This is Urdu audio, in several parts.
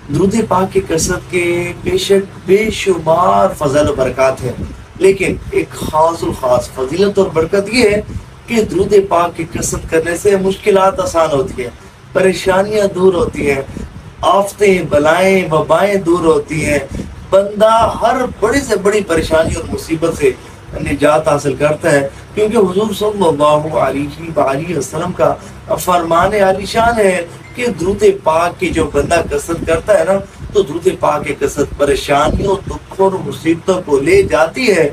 درود پاک کی کثرت کے بے شک بے شمار فضل و برکات ہیں، لیکن ایک خاص الخاص فضیلت اور برکت یہ ہے کہ درود پاک کی کثرت کرنے سے مشکلات آسان ہوتی ہیں، پریشانیاں دور ہوتی ہیں، آفتیں بلائیں وبائیں دور ہوتی ہیں، بندہ ہر بڑی سے بڑی پریشانی اور مصیبت سے نجات حاصل کرتا ہے، کیونکہ حضور صلی اللہ علیہ وآلہ وسلم کا فرمان عالی شان ہے کہ درود پاک کی جو بندہ کثرت کرتا ہے نا، تو درود پاک کی کثرت پریشانیوں دکھوں اور مصیبتوں کو لے جاتی ہے،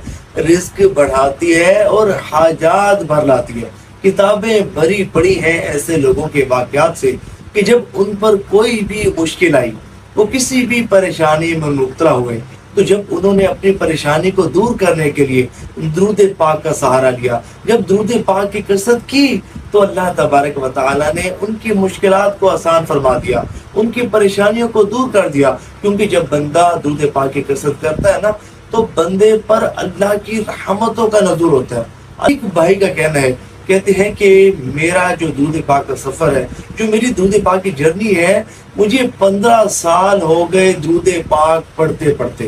رزق بڑھاتی ہے اور حاجات بھر لاتی ہے۔ کتابیں بھری پڑی ہیں ایسے لوگوں کے واقعات سے کہ جب ان پر کوئی بھی مشکل آئی، وہ کسی بھی پریشانی میں مبتلا ہوئے، تو جب انہوں نے اپنی پریشانی کو دور کرنے کے لیے درود پاک کا سہارا لیا، جب درود پاک کی کثرت کی، تو اللہ تبارک و تعالیٰ نے ان کی مشکلات کو آسان فرما دیا، ان کی پریشانیوں کو دور کر دیا، کیونکہ جب بندہ درود پاک کی کثرت کرتا ہے نا، تو بندے پر اللہ کی رحمتوں کا نزول ہوتا ہے۔ ایک بھائی کا کہنا ہے، کہتے ہیں کہ میرا جو درود پاک کا سفر ہے، جو میری درود پاک کی جرنی ہے، مجھے 15 سال ہو گئے درود پاک پڑھتے پڑھتے۔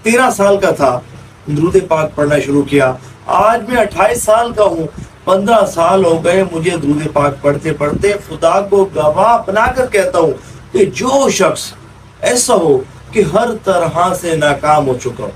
13 سال کا تھا، درود پاک پڑھنا شروع کیا، آج میں 28 سال کا ہوں، 15 سال ہو گئے مجھے درود پاک پڑھتے پڑھتے۔ خدا کو گواہ بنا کر کہتا ہوں کہ جو شخص ایسا ہو کہ ہر طرح سے ناکام ہو چکا ہو،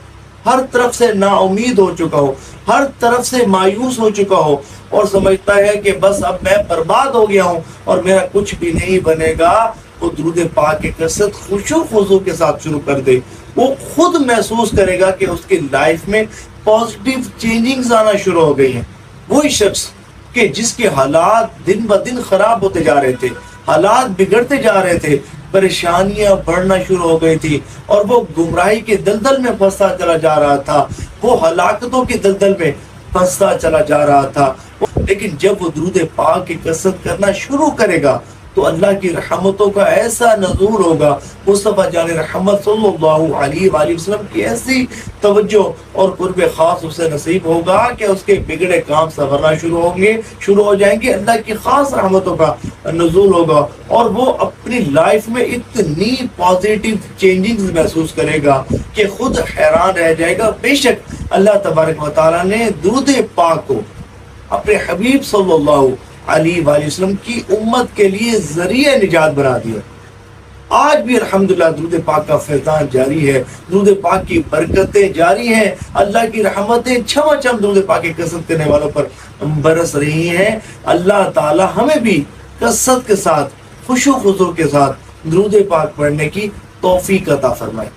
ہر طرف سے نا امید ہو چکا ہو، ہر طرف سے مایوس ہو چکا ہو، اور سمجھتا ہے کہ بس اب میں برباد ہو گیا ہوں اور میرا کچھ بھی نہیں بنے گا، وہ درود پاک کی کثرت خشوع و خضوع کے ساتھ شروع کر دے، وہ خود محسوس کرے گا کہ اس کی لائف میں پازیٹیو چینجنگز آنا شروع ہو گئی ہیں۔ وہی شخص کہ جس کے حالات دن بدن خراب ہوتے جا رہے تھے، حالات بگڑتے جا رہے تھے، پریشانیاں بڑھنا شروع ہو گئی تھی، اور وہ گمراہی کے دلدل میں پھنستا چلا جا رہا تھا، وہ ہلاکتوں کے دلدل میں پھنستا چلا جا رہا تھا، لیکن جب وہ درود پاک کی کثرت کرنا شروع کرے گا تو اللہ کی رحمتوں کا ایسا نزول ہوگا، مصطفیٰ جان رحمت صلی اللہ علیہ وآلہ وسلم کی ایسی توجہ اور قرب خاص اسے نصیب ہوگا کہ اس کے بگڑے کام سنورنا شروع ہو جائیں گے، اللہ کی خاص رحمتوں کا نزول ہوگا، اور وہ اپنی لائف میں اتنی پازیٹیو چینجنگز محسوس کرے گا کہ خود حیران رہ جائے گا۔ بے شک اللہ تبارک و تعالیٰ نے درود پاک کو اپنے حبیب صلی اللہ علیہ وآلہ وسلم کی امت کے لیے ذریعہ نجات بنا دیا۔ آج بھی الحمدللہ درود پاک کا فیضان جاری ہے، درود پاک کی برکتیں جاری ہیں، اللہ کی رحمتیں چھما چھم درود پاک کی کثرت کرنے والوں پر برس رہی ہیں۔ اللہ تعالی ہمیں بھی کثرت کے ساتھ خشوع و خضوع کے ساتھ درود پاک پڑھنے کی توفیق عطا فرمائے۔